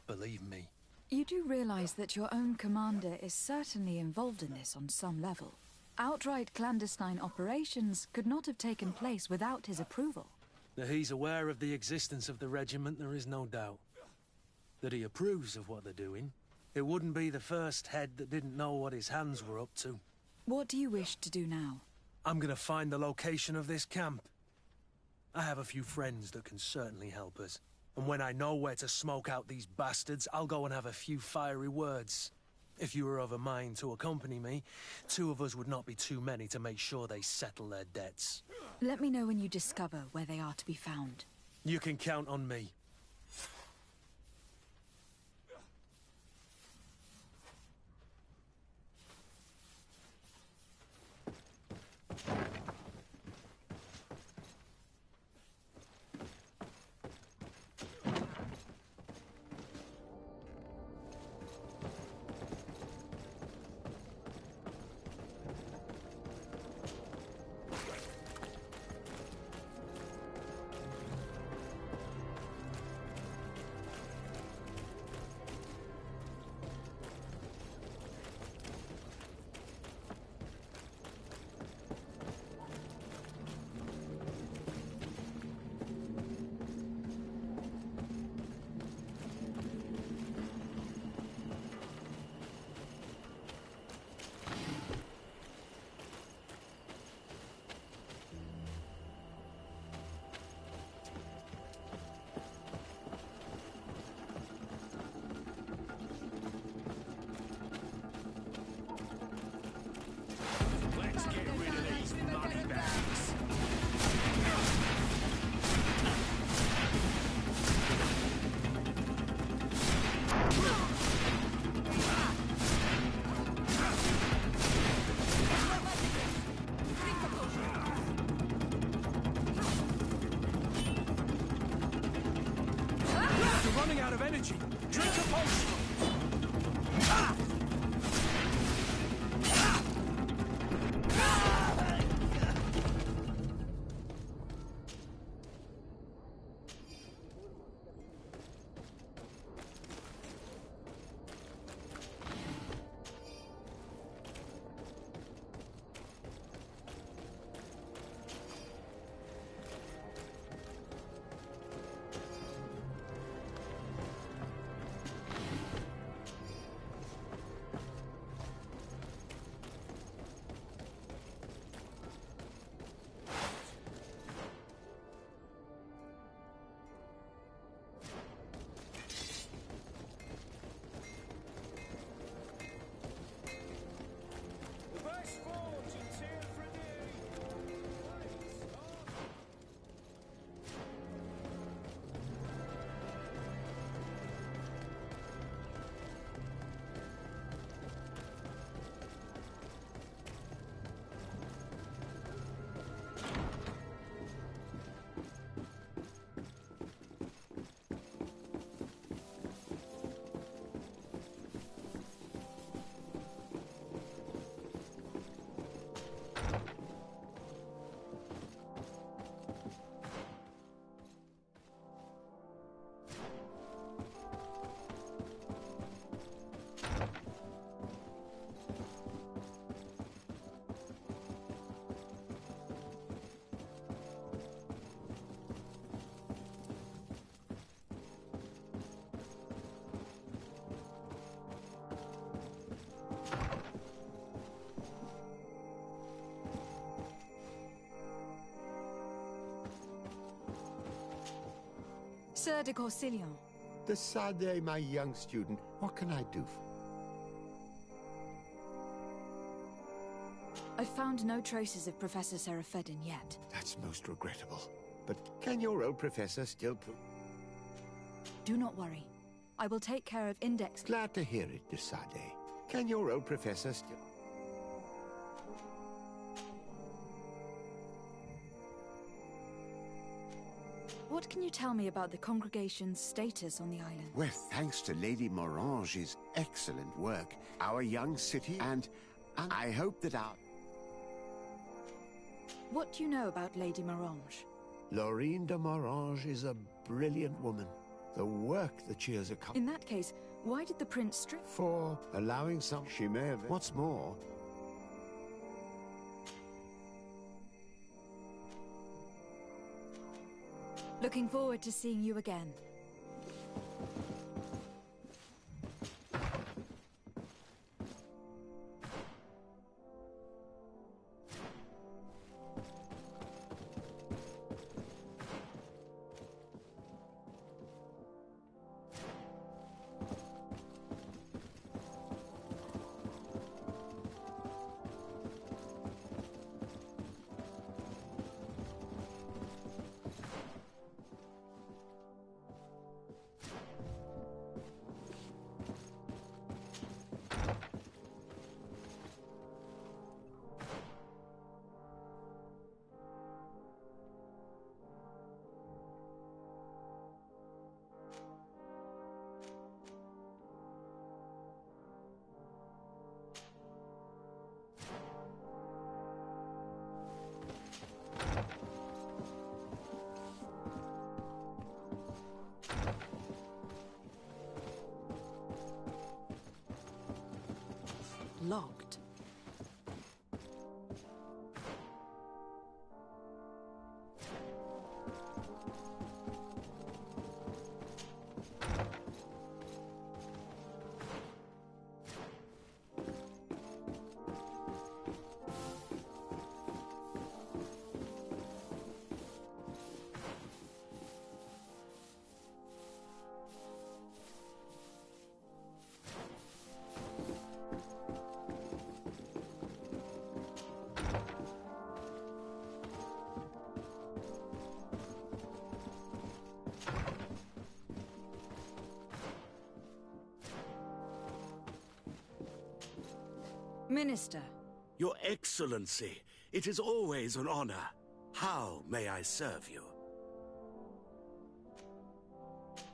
Believe me. You do realize that your own commander is certainly involved in this on some level. Outright clandestine operations could not have taken place without his approval. That he's aware of the existence of the regiment, there is no doubt. That he approves of what they're doing. It wouldn't be the first head that didn't know what his hands were up to. What do you wish to do now? I'm gonna find the location of this camp. I have a few friends that can certainly help us. And when I know where to smoke out these bastards, I'll go and have a few fiery words. If you were of a mind to accompany me, 2 of us would not be too many to make sure they settle their debts. Let me know when you discover where they are to be found. You can count on me. Out of energy. Drink a potion. Sir de Corsilion. De Sade, my young student, what can I do? I've found no traces of Professor Seraphedin yet. That's most regrettable. But can your old professor still Do not worry. I will take care of Index. Glad to hear it, de Sade. Can your old professor still... What can you tell me about the congregation's status on the island? Well, thanks to Lady Morange's excellent work, our young city and I hope that our... What do you know about Lady Morange? Laurine de Morange is a brilliant woman. The work that she has accomplished... In that case, why did the prince strip... For allowing some... She may have... What's more... Looking forward to seeing you again. Locked. Minister. Your Excellency, it is always an honor. How may I serve you?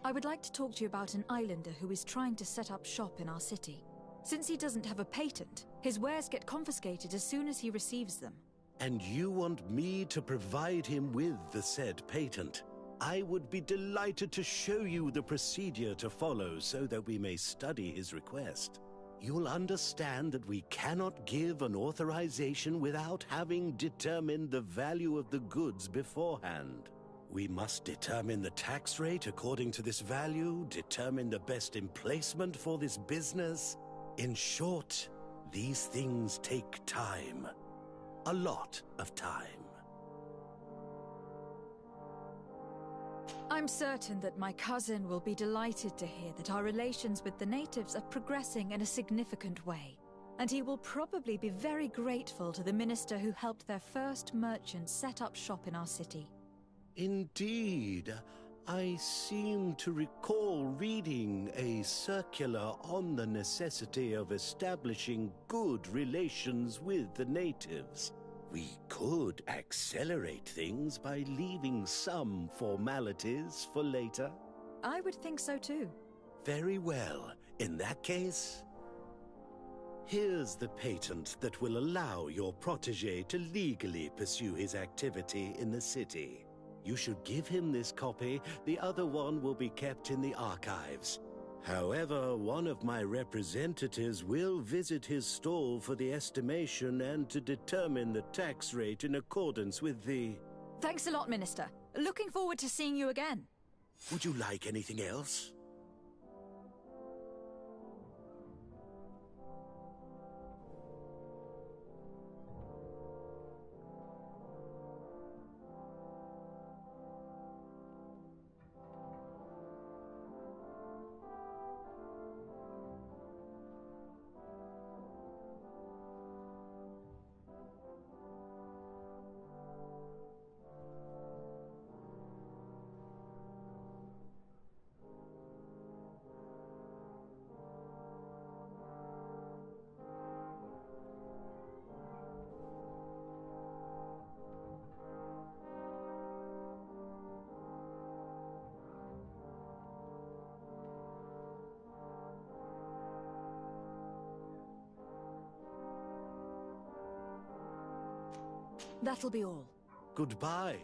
I would like to talk to you about an islander who is trying to set up shop in our city. Since he doesn't have a patent, his wares get confiscated as soon as he receives them. And you want me to provide him with the said patent? I would be delighted to show you the procedure to follow so that we may study his request. You'll understand that we cannot give an authorization without having determined the value of the goods beforehand. We must determine the tax rate according to this value, determine the best emplacement for this business. In short, these things take time. A lot of time. I'm certain that my cousin will be delighted to hear that our relations with the natives are progressing in a significant way. And he will probably be very grateful to the minister who helped their first merchant set up shop in our city. Indeed. I seem to recall reading a circular on the necessity of establishing good relations with the natives. We could accelerate things by leaving some formalities for later. I would think so too. Very well. In that case, here's the patent that will allow your protégé to legally pursue his activity in the city. You should give him this copy. The other one will be kept in the archives. However, one of my representatives will visit his stall for the estimation and to determine the tax rate in accordance with the... Thanks a lot, Minister. Looking forward to seeing you again. Would you like anything else? That'll be all. Goodbye.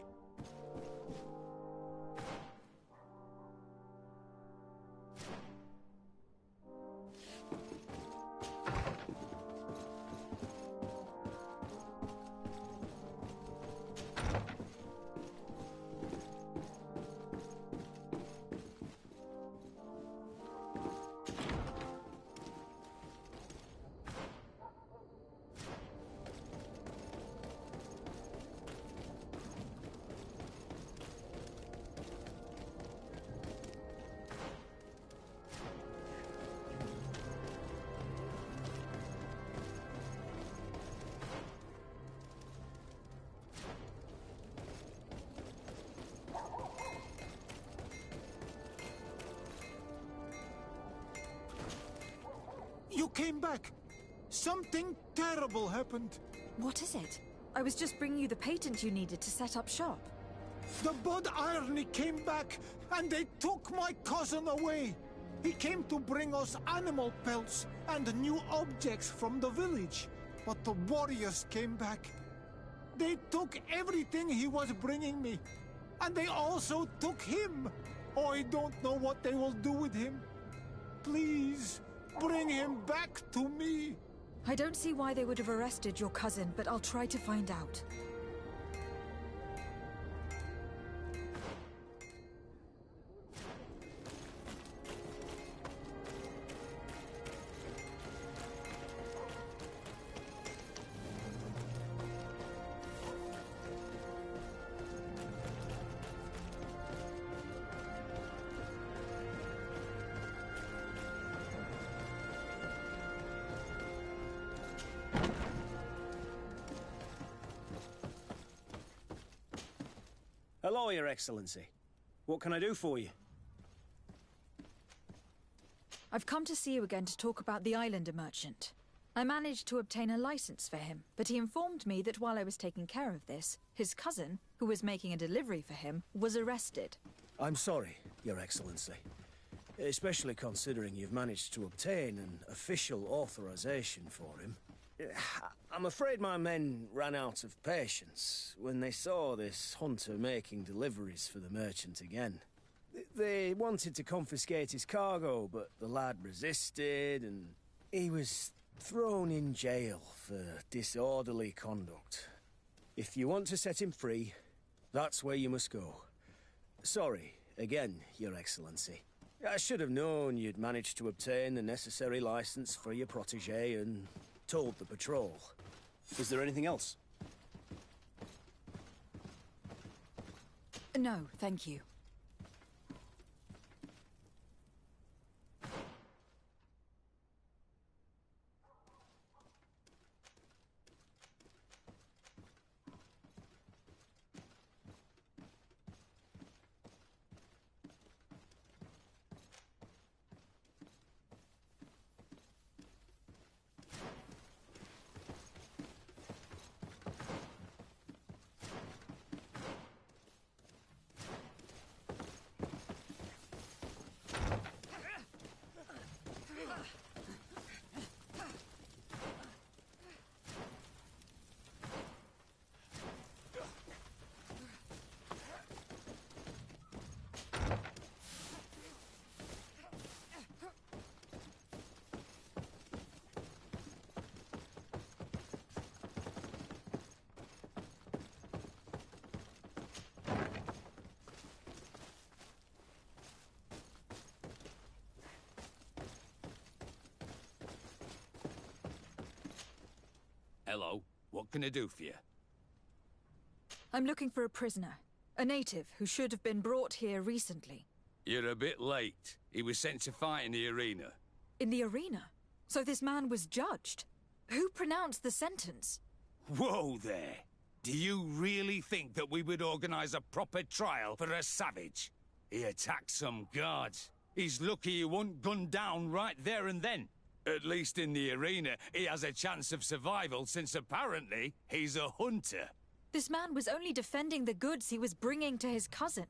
You came back! Something terrible happened. What is it? I was just bringing you the patent you needed to set up shop. The Bud Irony came back, and they took my cousin away. He came to bring us animal pelts and new objects from the village. But the warriors came back. They took everything he was bringing me. And they also took him. Oh, I don't know what they will do with him. Please, bring him back to me. I don't see why they would have arrested your cousin, but I'll try to find out. Hello, Your Excellency. What can I do for you? I've come to see you again to talk about the Islander merchant. I managed to obtain a license for him, but he informed me that while I was taking care of this, his cousin, who was making a delivery for him, was arrested. I'm sorry, Your Excellency. Especially considering you've managed to obtain an official authorization for him. I'm afraid my men ran out of patience when they saw this hunter making deliveries for the merchant again. They wanted to confiscate his cargo, but the lad resisted, and he was thrown in jail for disorderly conduct. If you want to set him free, that's where you must go. Sorry, again, Your Excellency. I should have known you'd managed to obtain the necessary license for your protégé and told the patrol. Is there anything else? No, thank you. Hello. What can I do for you? I'm looking for a prisoner. A native who should have been brought here recently. You're a bit late. He was sent to fight in the arena. In the arena? So this man was judged? Who pronounced the sentence? Whoa there! Do you really think that we would organize a proper trial for a savage? He attacked some guards. He's lucky he wasn't gunned down right there and then. At least in the arena, he has a chance of survival since apparently he's a hunter. This man was only defending the goods he was bringing to his cousin.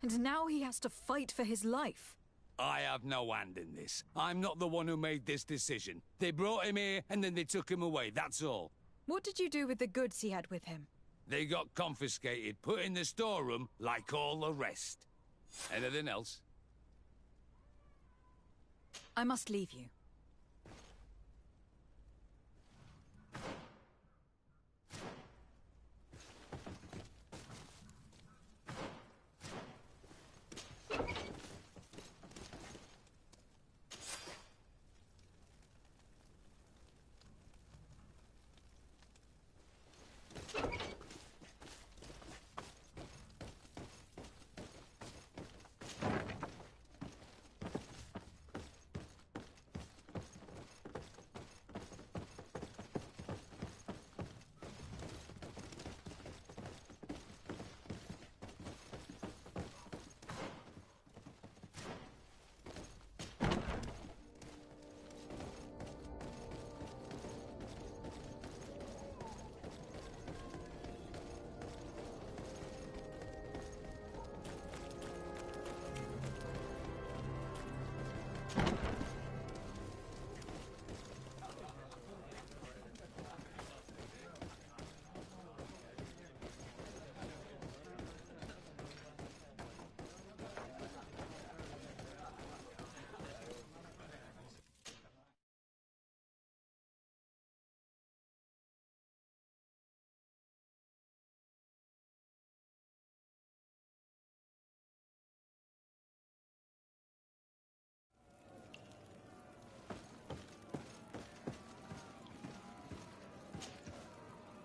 And now he has to fight for his life. I have no hand in this. I'm not the one who made this decision. They brought him here and then they took him away, that's all. What did you do with the goods he had with him? They got confiscated, put in the storeroom like all the rest. Anything else? I must leave you.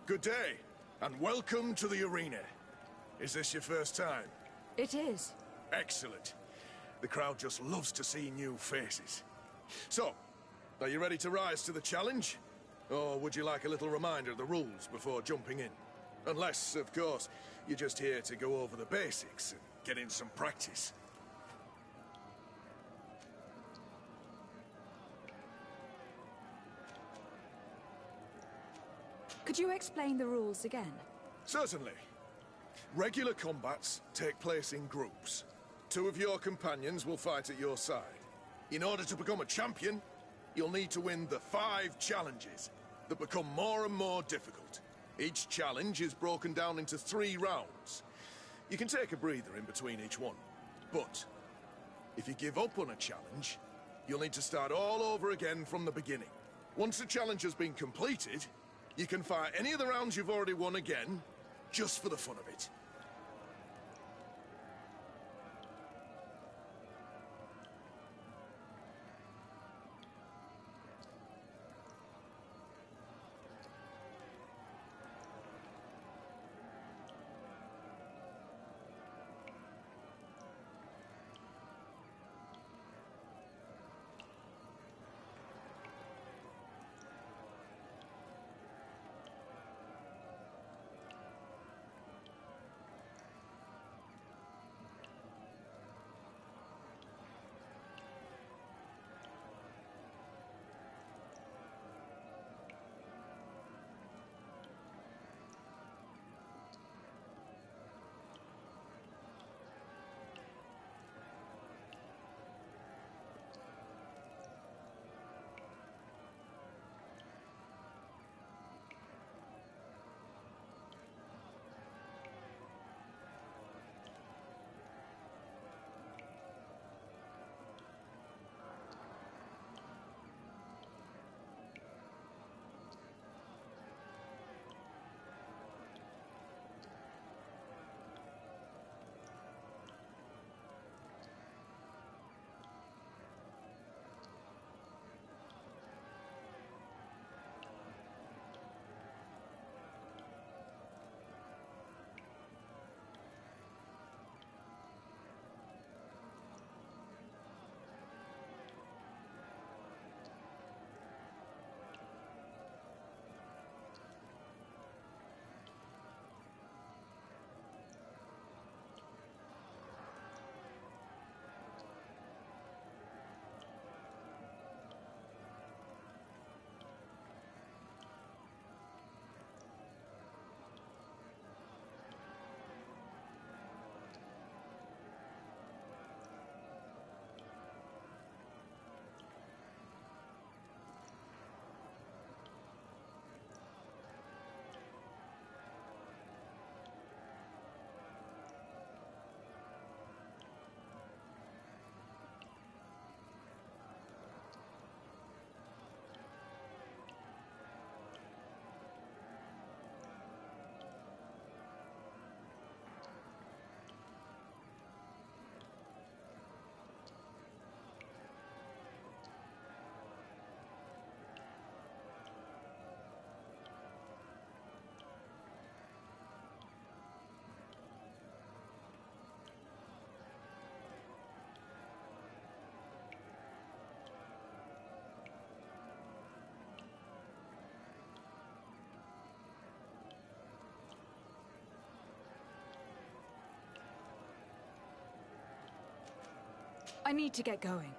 Good day, and welcome to the arena. Is this your first time? It is. Excellent. The crowd just loves to see new faces. So, are you ready to rise to the challenge? Or would you like a little reminder of the rules before jumping in? Unless, of course, you're just here to go over the basics and get in some practice. Could you explain the rules again? Certainly. Regular combats take place in groups. 2 of your companions will fight at your side. In order to become a champion, you'll need to win the 5 challenges that become more and more difficult. Each challenge is broken down into 3 rounds. You can take a breather in between each one. But if you give up on a challenge, you'll need to start all over again from the beginning. Once the challenge has been completed, you can fight any of the rounds you've already won again, just for the fun of it. I need to get going.